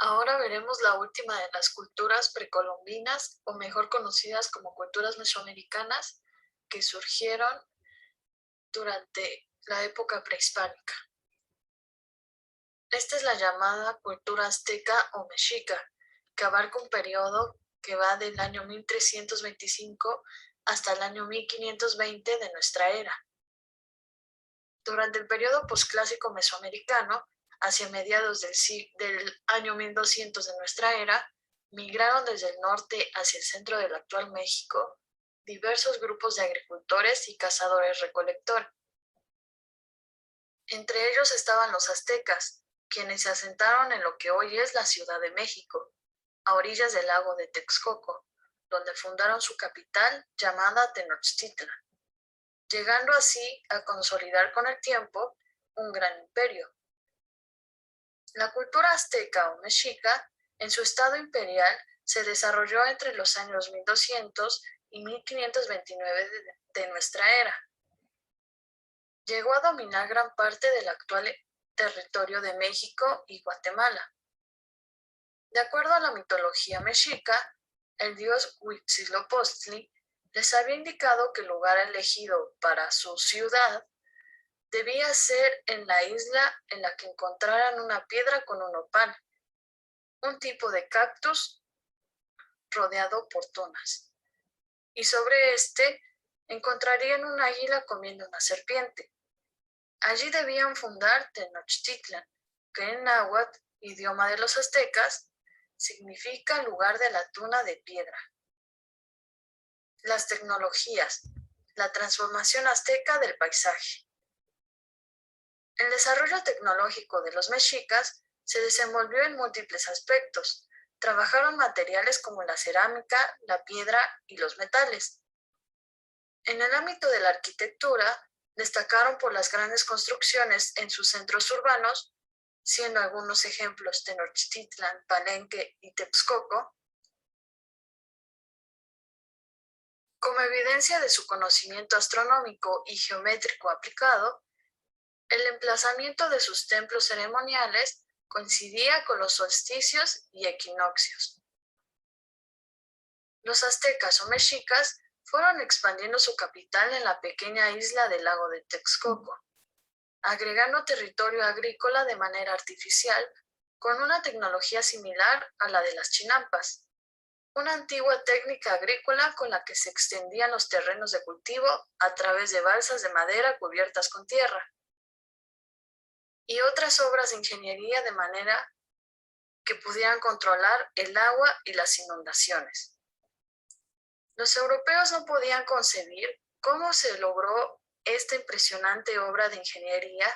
Ahora veremos la última de las culturas precolombinas, o mejor conocidas como culturas mesoamericanas, que surgieron durante la época prehispánica. Esta es la llamada cultura azteca o mexica, que abarca un periodo que va del año 1325 hasta el año 1520 de nuestra era. Durante el periodo posclásico mesoamericano, hacia mediados del año 1200 de nuestra era, migraron desde el norte hacia el centro del actual México diversos grupos de agricultores y cazadores-recolectores. Entre ellos estaban los aztecas, quienes se asentaron en lo que hoy es la Ciudad de México, a orillas del lago de Texcoco, donde fundaron su capital llamada Tenochtitlan, llegando así a consolidar con el tiempo un gran imperio. La cultura azteca o mexica, en su estado imperial, se desarrolló entre los años 1200 y 1529 de nuestra era. Llegó a dominar gran parte del actual territorio de México y Guatemala. De acuerdo a la mitología mexica, el dios Huitzilopochtli les había indicado que el lugar elegido para su ciudad debía ser en la isla en la que encontraran una piedra con un nopal, un tipo de cactus rodeado por tunas, y sobre este encontrarían un águila comiendo una serpiente. Allí debían fundar Tenochtitlan, que en náhuatl, idioma de los aztecas, significa lugar de la tuna de piedra. Las tecnologías, la transformación azteca del paisaje. El desarrollo tecnológico de los mexicas se desenvolvió en múltiples aspectos. Trabajaron materiales como la cerámica, la piedra y los metales. En el ámbito de la arquitectura, destacaron por las grandes construcciones en sus centros urbanos, siendo algunos ejemplos Tenochtitlan, Palenque y Texcoco. Como evidencia de su conocimiento astronómico y geométrico aplicado, el emplazamiento de sus templos ceremoniales coincidía con los solsticios y equinoccios. Los aztecas o mexicas fueron expandiendo su capital en la pequeña isla del lago de Texcoco, agregando territorio agrícola de manera artificial con una tecnología similar a la de las chinampas, una antigua técnica agrícola con la que se extendían los terrenos de cultivo a través de balsas de madera cubiertas con tierra, y otras obras de ingeniería de manera que pudieran controlar el agua y las inundaciones. Los europeos no podían concebir cómo se logró esta impresionante obra de ingeniería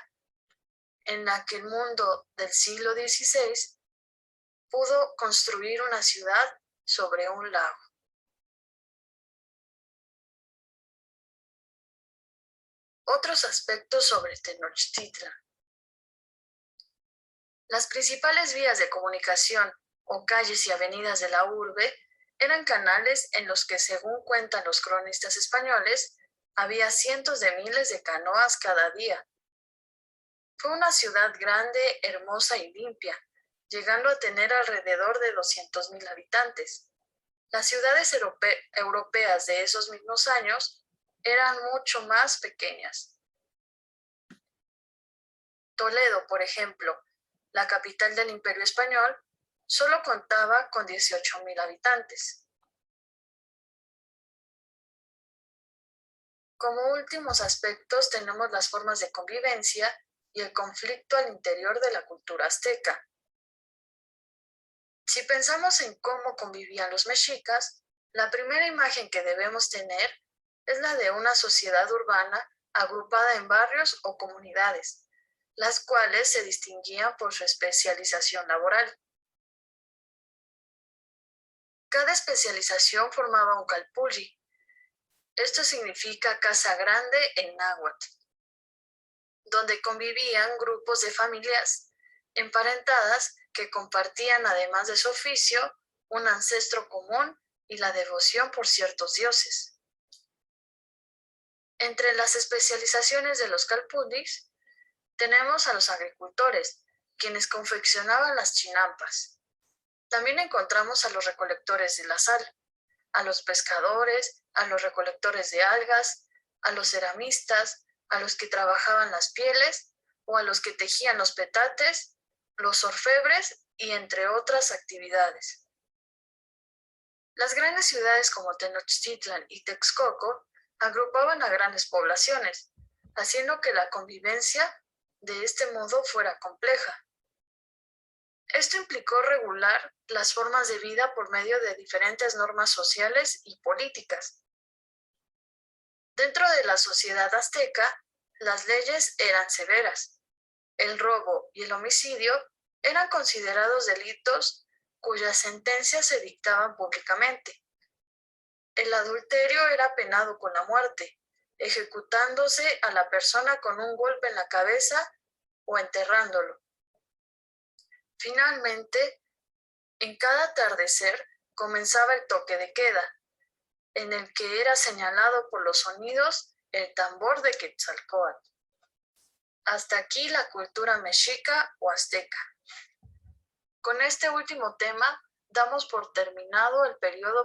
en la que el mundo del siglo XVI pudo construir una ciudad sobre un lago. Otros aspectos sobre Tenochtitlan. Las principales vías de comunicación o calles y avenidas de la urbe eran canales en los que, según cuentan los cronistas españoles, había cientos de miles de canoas cada día. Fue una ciudad grande, hermosa y limpia, llegando a tener alrededor de 200,000 habitantes. Las ciudades europeas de esos mismos años eran mucho más pequeñas. Toledo, por ejemplo, la capital del Imperio Español, solo contaba con 18,000 habitantes. Como últimos aspectos tenemos las formas de convivencia y el conflicto al interior de la cultura azteca. Si pensamos en cómo convivían los mexicas, la primera imagen que debemos tener es la de una sociedad urbana agrupada en barrios o comunidades, las cuales se distinguían por su especialización laboral. Cada especialización formaba un calpulli. Esto significa casa grande en náhuatl, donde convivían grupos de familias emparentadas que compartían, además de su oficio, un ancestro común y la devoción por ciertos dioses. Entre las especializaciones de los calpullis tenemos a los agricultores, quienes confeccionaban las chinampas. También encontramos a los recolectores de la sal, a los pescadores, a los recolectores de algas, a los ceramistas, a los que trabajaban las pieles o a los que tejían los petates, los orfebres y entre otras actividades. Las grandes ciudades como Tenochtitlan y Texcoco agrupaban a grandes poblaciones, haciendo que la convivencia de este modo fuera compleja. Esto implicó regular las formas de vida por medio de diferentes normas sociales y políticas. Dentro de la sociedad azteca, las leyes eran severas. El robo y el homicidio eran considerados delitos cuyas sentencias se dictaban públicamente. El adulterio era penado con la muerte, ejecutándose a la persona con un golpe en la cabeza o enterrándolo. Finalmente, en cada atardecer comenzaba el toque de queda, en el que era señalado por los sonidos el tambor de Quetzalcóatl. Hasta aquí la cultura mexica o azteca. Con este último tema damos por terminado el periodo